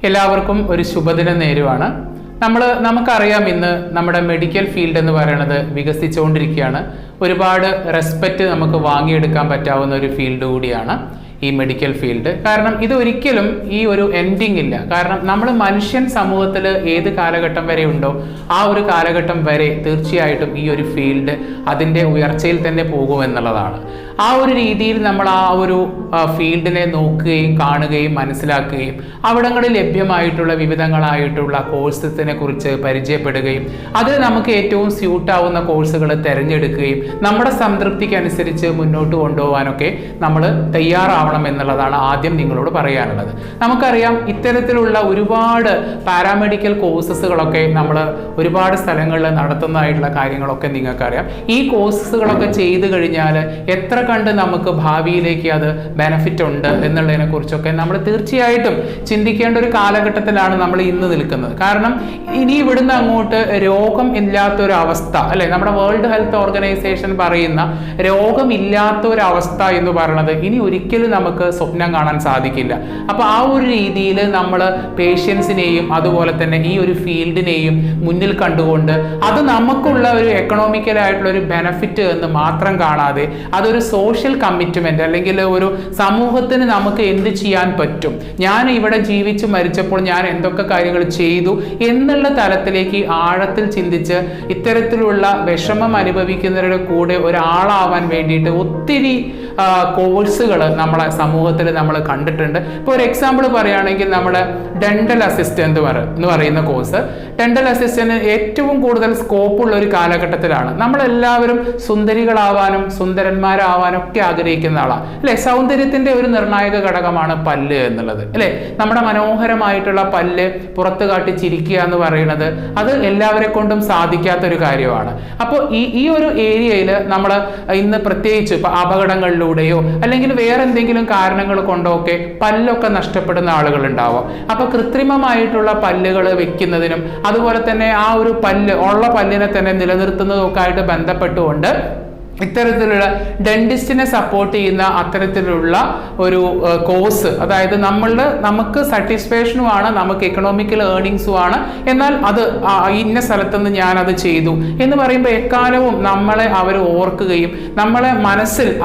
എല്ലാവർക്കും ഒരു ശുഭദിനം നേരുവാണ്. നമുക്കറിയാം, ഇന്ന് നമ്മുടെ മെഡിക്കൽ ഫീൽഡ് എന്ന് പറയുന്നത് വികസിച്ചുകൊണ്ടിരിക്കുകയാണ്. ഒരുപാട് റെസ്പെക്റ്റ് നമുക്ക് വാങ്ങിയെടുക്കാൻ പറ്റാവുന്ന ഒരു ഫീൽഡ് കൂടിയാണ് ഈ മെഡിക്കൽ ഫീൽഡ്. കാരണം ഇത് ഒരിക്കലും ഈ ഒരു എൻഡിങ് ഇല്ല. കാരണം നമ്മൾ മനുഷ്യൻ സമൂഹത്തിൽ ഏത് കാലഘട്ടം വരെ ഉണ്ടോ ആ ഒരു കാലഘട്ടം വരെ തീർച്ചയായിട്ടും ഈ ഒരു ഫീൽഡ് അതിൻ്റെ ഉയർച്ചയിൽ തന്നെ പോകുമെന്നുള്ളതാണ്. ആ ഒരു രീതിയിൽ നമ്മൾ ആ ഒരു ഫീൽഡിനെ നോക്കുകയും കാണുകയും മനസ്സിലാക്കുകയും അവിടങ്ങളിൽ ലഭ്യമായിട്ടുള്ള വിവിധങ്ങളായിട്ടുള്ള കോഴ്സസിനെ കുറിച്ച് പരിചയപ്പെടുകയും അതിൽ നമുക്ക് ഏറ്റവും സ്യൂട്ടാവുന്ന കോഴ്സുകൾ തിരഞ്ഞെടുക്കുകയും നമ്മുടെ സംതൃപ്തിക്കനുസരിച്ച് മുന്നോട്ട് കൊണ്ടുപോകാനൊക്കെ നമ്മൾ തയ്യാറാവണം എന്നുള്ളതാണ് ആദ്യം നിങ്ങളോട് പറയാനുള്ളത്. നമുക്കറിയാം, ഇത്തരത്തിലുള്ള ഒരുപാട് പാരാമെഡിക്കൽ കോഴ്സസുകളൊക്കെ നമ്മൾ ഒരുപാട് സ്ഥലങ്ങളിൽ നടത്തുന്നതായിട്ടുള്ള കാര്യങ്ങളൊക്കെ നിങ്ങൾക്കറിയാം. ഈ കോഴ്സസുകളൊക്കെ ചെയ്തു കഴിഞ്ഞാൽ എത്ര കണ്ട് നമുക്ക് ഭാവിയിലേക്ക് അത് ബെനഫിറ്റ് ഉണ്ട് എന്നുള്ളതിനെ കുറിച്ചൊക്കെ നമ്മൾ തീർച്ചയായിട്ടും ചിന്തിക്കേണ്ട ഒരു കാലഘട്ടത്തിലാണ് നമ്മൾ ഇന്ന് നിൽക്കുന്നത്. കാരണം ഇനി ഇവിടുന്ന് അങ്ങോട്ട് രോഗം ഇല്ലാത്തൊരവസ്ഥ, അല്ലെ, നമ്മുടെ വേൾഡ് ഹെൽത്ത് ഓർഗനൈസേഷൻ പറയുന്ന രോഗമില്ലാത്തൊരവസ്ഥ എന്ന് പറയുന്നത് ഇനി ഒരിക്കലും നമുക്ക് സ്വപ്നം കാണാൻ സാധിക്കില്ല. അപ്പോൾ ആ ഒരു രീതിയിൽ നമ്മൾ പേഷ്യൻസിനെയും അതുപോലെ തന്നെ ഈ ഒരു ഫീൽഡിനെയും മുന്നിൽ കണ്ടുകൊണ്ട് അത് നമുക്കുള്ള ഒരു എക്കണോമിക്കലായിട്ടുള്ള ഒരു ബെനഫിറ്റ് എന്ന് മാത്രം കാണാതെ അതൊരു സോഷ്യൽ കമ്മിറ്റ്മെന്റ്, അല്ലെങ്കിൽ ഒരു സമൂഹത്തിന് നമുക്ക് എന്ത് ചെയ്യാൻ പറ്റും, ഞാൻ ഇവിടെ ജീവിച്ചു മരിച്ചപ്പോൾ ഞാൻ എന്തൊക്കെ കാര്യങ്ങൾ ചെയ്തു എന്നുള്ള തലത്തിലേക്ക് ആഴത്തിൽ ചിന്തിച്ച് ഇത്തരത്തിലുള്ള വിഷമം അനുഭവിക്കുന്നവരുടെ കൂടെ ഒരാളാവാൻ വേണ്ടിയിട്ട് ഒത്തിരി കോഴ്സുകൾ നമ്മളെ സമൂഹത്തിൽ നമ്മൾ കണ്ടിട്ടുണ്ട്. ഇപ്പോൾ ഒരു എക്സാമ്പിൾ പറയുകയാണെങ്കിൽ നമ്മുടെ ഡെന്റൽ അസിസ്റ്റന്റ് എന്ന് പറയുന്ന കോഴ്സ്, ഡെന്റൽ അസിസ്റ്റന്റ് ഏറ്റവും കൂടുതൽ സ്കോപ്പുള്ള ഒരു കാലഘട്ടത്തിലാണ്. നമ്മളെല്ലാവരും സുന്ദരികളാവാനും സുന്ദരന്മാരാവാനും ഒക്കെ ആഗ്രഹിക്കുന്ന ആളാണ്, അല്ലെ. സൗന്ദര്യത്തിന്റെ ഒരു നിർണായക ഘടകമാണ് പല്ല് എന്നുള്ളത്, അല്ലെ. നമ്മുടെ മനോഹരമായിട്ടുള്ള പല്ല് പുറത്ത് കാട്ടി ചിരിക്കുക എന്ന് പറയുന്നത് അത് എല്ലാവരെ കൊണ്ടും സാധിക്കാത്തൊരു കാര്യമാണ്. അപ്പോൾ ഈ ഒരു ഏരിയയിൽ നമ്മൾ ഇന്ന് പ്രത്യേകിച്ച് ഇപ്പൊ അപകടങ്ങളിലൂടെയോ അല്ലെങ്കിൽ വേറെ എന്തെങ്കിലും കാരണങ്ങൾ കൊണ്ടോ ഒക്കെ പല്ലൊക്കെ നഷ്ടപ്പെടുന്ന ആളുകൾ ഉണ്ടാവാം. അപ്പൊ കൃത്രിമമായിട്ടുള്ള പല്ലുകൾ വെക്കുന്നതിനും അതുപോലെ തന്നെ ആ ഒരു ഉള്ള പല്ലിനെ തന്നെ നിലനിർത്തുന്നതും ഒക്കെ ആയിട്ട് ബന്ധപ്പെട്ടുകൊണ്ട് ഇത്തരത്തിലുള്ള ഡെന്റിസ്റ്റിനെ സപ്പോർട്ട് ചെയ്യുന്ന അത്തരത്തിലുള്ള ഒരു കോഴ്സ്, അതായത് നമുക്ക് സാറ്റിസ്ഫാക്ഷനുമാണ്, നമുക്ക് എക്കണോമിക്കൽ ഏർണിങ്സും ആണ്, എന്നാൽ അത് ഇന്ന സ്ഥലത്തുനിന്ന് ഞാനത് ചെയ്തു എന്ന് പറയുമ്പോൾ എക്കാലവും നമ്മളെ അവർ ഓർക്കുകയും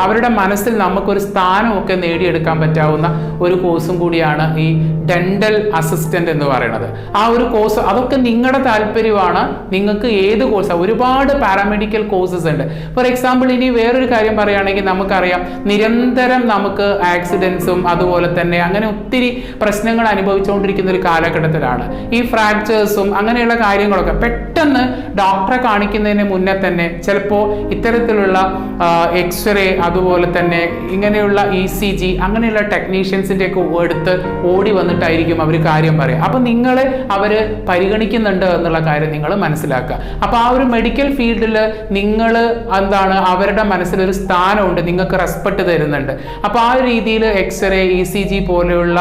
അവരുടെ മനസ്സിൽ നമുക്കൊരു സ്ഥാനമൊക്കെ നേടിയെടുക്കാൻ പറ്റാവുന്ന ഒരു കോഴ്സും കൂടിയാണ് ഈ ഡെന്റൽ അസിസ്റ്റന്റ് എന്ന് പറയുന്നത്. ആ ഒരു കോഴ്സ് അതൊക്കെ നിങ്ങളുടെ താല്പര്യമാണ്. നിങ്ങൾക്ക് ഏത് കോഴ്സാണ്, ഒരുപാട് പാരാമെഡിക്കൽ കോഴ്സസ് ഉണ്ട്. ഫോർ എക്സാമ്പിൾ, ഇനി വേറൊരു കാര്യം പറയുകയാണെങ്കിൽ നമുക്കറിയാം, നിരന്തരം നമുക്ക് ആക്സിഡൻസും അതുപോലെ തന്നെ അങ്ങനെ ഒത്തിരി പ്രശ്നങ്ങൾ അനുഭവിച്ചുകൊണ്ടിരിക്കുന്ന ഒരു കാലഘട്ടത്തിലാണ്. ഈ ഫ്രാക്ചേഴ്സും അങ്ങനെയുള്ള കാര്യങ്ങളൊക്കെ പെട്ടെന്ന് ഡോക്ടറെ കാണിക്കുന്നതിന് മുന്നേ തന്നെ ചിലപ്പോൾ ഇത്തരത്തിലുള്ള എക്സ്റേ അതുപോലെ തന്നെ ഇങ്ങനെയുള്ള ECG അങ്ങനെയുള്ള ടെക്നീഷ്യൻസിൻ്റെ ഒക്കെ എടുത്ത് ഓടി വന്നിട്ടായിരിക്കും അവർ കാര്യം പറയുക. അപ്പം നിങ്ങളെ അവർ പരിഗണിക്കുന്നുണ്ട് എന്നുള്ള കാര്യം നിങ്ങൾ മനസ്സിലാക്കുക. അപ്പോൾ ആ ഒരു മെഡിക്കൽ ഫീൽഡിൽ നിങ്ങൾ അവരുടെ മനസ്സിലൊരു സ്ഥാനമുണ്ട്, നിങ്ങൾക്ക് റെസ്പെക്ട് തരുന്നുണ്ട്. അപ്പോൾ ആ ഒരു രീതിയിൽ എക്സ്റേ ECG പോലെയുള്ള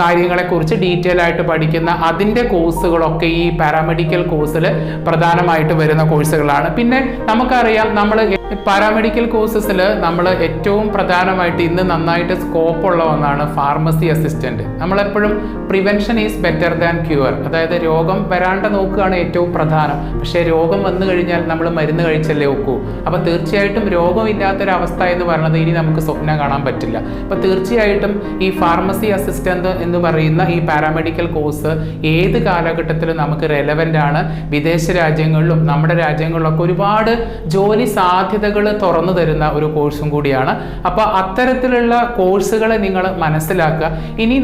കാര്യങ്ങളെക്കുറിച്ച് ഡീറ്റെയിൽ ആയിട്ട് പഠിക്കുന്ന അതിൻ്റെ കോഴ്സുകളൊക്കെ ഈ പാരാമെഡിക്കൽ കോഴ്സിൽ പ്രധാനമായിട്ട് വരുന്ന കോഴ്സുകളാണ്. പിന്നെ നമുക്കറിയാം, നമ്മൾ പാരാമെഡിക്കൽ കോഴ്സസിൽ നമ്മൾ ഏറ്റവും പ്രധാനമായിട്ട് ഇന്ന് നന്നായിട്ട് സ്കോപ്പുള്ള ഒന്നാണ് ഫാർമസി അസിസ്റ്റന്റ്. നമ്മളെപ്പോഴും prevention is better than cure, അതായത് രോഗം വരാണ്ട് നോക്കുകയാണ് ഏറ്റവും പ്രധാനം. പക്ഷേ രോഗം വന്നു കഴിഞ്ഞാൽ നമ്മൾ മരുന്ന് കഴിച്ചല്ലേ ഒക്കൂ. അപ്പോൾ തീർച്ചയായിട്ടും രോഗമില്ലാത്തൊരവസ്ഥ എന്ന് പറയുന്നത് ഇനി നമുക്ക് സ്വപ്നം കാണാൻ പറ്റില്ല. അപ്പോൾ തീർച്ചയായിട്ടും ഈ ഫാർമസി അസിസ്റ്റന്റ് എന്ന് പറയുന്ന ഈ പാരാമെഡിക്കൽ കോഴ്സ് ഏത് കാലഘട്ടത്തിലും നമുക്ക് റെലവൻ്റ് ആണ്. വിദേശ രാജ്യങ്ങളിലും നമ്മുടെ രാജ്യങ്ങളിലൊക്കെ ഒരുപാട് ജോലി സാധ്യതകൾ തുറന്നു തരുന്ന ഒരു കോഴ്സും കൂടിയാണ്. അപ്പോൾ അത്തരത്തിലുള്ള കോഴ്സുകളെ നിങ്ങൾ മനസ്സിലാക്കുക. ഇനി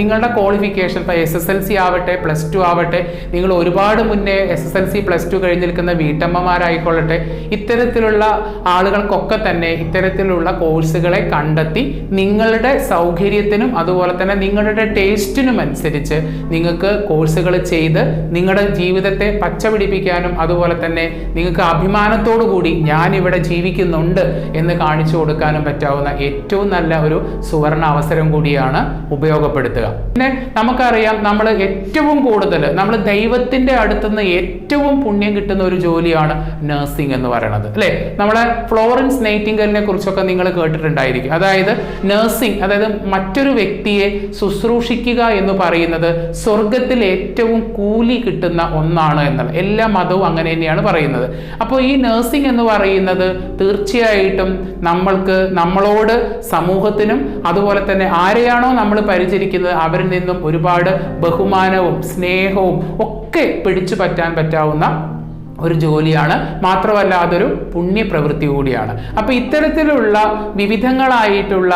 നിങ്ങളുടെ ക്വാളിഫിക്കേഷൻ ഇപ്പോൾ SSLC ആവട്ടെ, +2 ആവട്ടെ, നിങ്ങൾ ഒരുപാട് മുന്നേ SSLC +2 കഴിഞ്ഞ് നിൽക്കുന്ന വീട്ടമ്മമാരായിക്കൊള്ളട്ടെ, ഇത്തരത്തിലുള്ള ആളുകൾക്കൊക്കെ തന്നെ ഇത്തരത്തിലുള്ള കോഴ്സുകളെ കണ്ടെത്തി നിങ്ങളുടെ സൗകര്യത്തിനും അതുപോലെ തന്നെ നിങ്ങളുടെ ടേസ്റ്റിനും അനുസരിച്ച് നിങ്ങൾക്ക് കോഴ്സുകൾ ചെയ്ത് നിങ്ങളുടെ ജീവിതത്തെ പച്ചപിടിപ്പിക്കാനും അതുപോലെ തന്നെ നിങ്ങൾക്ക് അഭിമാനത്തോടു കൂടി ഞാൻ ഇവിടെ ജീവിക്കുന്നുണ്ട് എന്ന് കാണിച്ചു കൊടുക്കാനും പറ്റാവുന്ന ഏറ്റവും നല്ല ഒരു സുവർണ അവസരം കൂടിയാണ് ഉപയോഗപ്പെടുത്തുക. പിന്നെ നമുക്കറിയാം, നമ്മൾ ഏറ്റവും കൂടുതൽ നമ്മൾ ദൈവത്തിൻ്റെ അടുത്തുനിന്ന് ഏറ്റവും പുണ്യം കിട്ടുന്ന ഒരു ജോലിയാണ് നഴ്സിംഗ് എന്ന് പറയുന്നത്. അല്ലേ? നമ്മളെ ഫ്ലോറൻസ് നൈറ്റിംഗലിനെ കുറിച്ചൊക്കെ നിങ്ങൾ കേട്ടിട്ടുണ്ടായിരിക്കും. അതായത് നഴ്സിംഗ്, അതായത് മറ്റൊരു വ്യക്തിയെ ശുശ്രൂഷിക്കുക എന്ന് പറയുന്നത് സ്വർഗത്തിൽ ഏറ്റവും കൂലി കിട്ടുന്ന ഒന്നാണ് എന്നുള്ളത്. എല്ലാ മതവും അങ്ങനെ തന്നെയാണ് പറയുന്നത്. അപ്പോൾ ഈ നഴ്സിംഗ് എന്ന് പറയുന്നത് തീർച്ചയായിട്ടും നമ്മളോട്, സമൂഹത്തിനും, അതുപോലെ തന്നെ ആരെയാണോ നമ്മൾ പരിചരിക്കുന്നത് അവരിൽ നിന്നും ഒരുപാട് ബഹുമാനവും സ്നേഹവും ഒക്കെ പിടിച്ചു പറ്റാൻ പറ്റാവുന്ന ഒരു ജോലിയാണ്. മാത്രമല്ല അതൊരു പുണ്യപ്രവൃത്തി കൂടിയാണ്. അപ്പോൾ ഇത്തരത്തിലുള്ള വിവിധങ്ങളായിട്ടുള്ള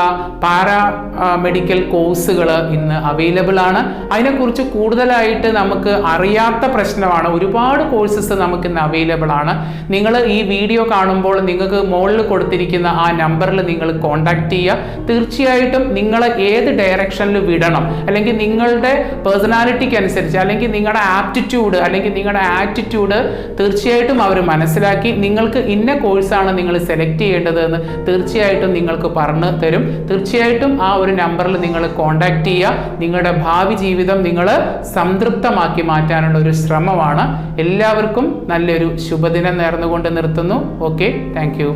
മെഡിക്കൽ കോഴ്സുകൾ ഇന്ന് അവൈലബിൾ ആണ്. അതിനെക്കുറിച്ച് കൂടുതലായിട്ട് നമുക്ക് അറിയാത്ത പ്രശ്നമാണ്. ഒരുപാട് കോഴ്സസ് നമുക്ക് ഇന്ന് അവൈലബിൾ ആണ്. നിങ്ങൾ ഈ വീഡിയോ കാണുമ്പോൾ നിങ്ങൾക്ക് മുകളിൽ കൊടുത്തിരിക്കുന്ന ആ നമ്പറിൽ നിങ്ങൾ കോൺടാക്ട് ചെയ്യുക. തീർച്ചയായിട്ടും നിങ്ങൾ ഏത് ഡയറക്ഷനിൽ വിടണം, അല്ലെങ്കിൽ നിങ്ങളുടെ പേഴ്സണാലിറ്റിക്ക് അനുസരിച്ച്, അല്ലെങ്കിൽ നിങ്ങളുടെ ആപ്റ്റിറ്റ്യൂഡ്, അല്ലെങ്കിൽ നിങ്ങളുടെ ആറ്റിറ്റ്യൂഡ് തീർച്ചയായിട്ടും അവർ മനസ്സിലാക്കി നിങ്ങൾക്ക് ഇന്ന കോഴ്സാണ് നിങ്ങൾ സെലക്ട് ചെയ്യേണ്ടത് എന്ന് തീർച്ചയായിട്ടും നിങ്ങൾക്ക് പറഞ്ഞു തരും. തീർച്ചയായിട്ടും ആ ഒരു നമ്പറിൽ നിങ്ങൾ കോൺടാക്ട് ചെയ്യുക. നിങ്ങളുടെ ഭാവി ജീവിതം നിങ്ങൾ സംതൃപ്തമാക്കി മാറ്റാനുള്ള ഒരു ശ്രമമാണ്. എല്ലാവർക്കും നല്ലൊരു ശുഭദിനം നേർന്നുകൊണ്ട് നിർത്തുന്നു. Okay, thank you.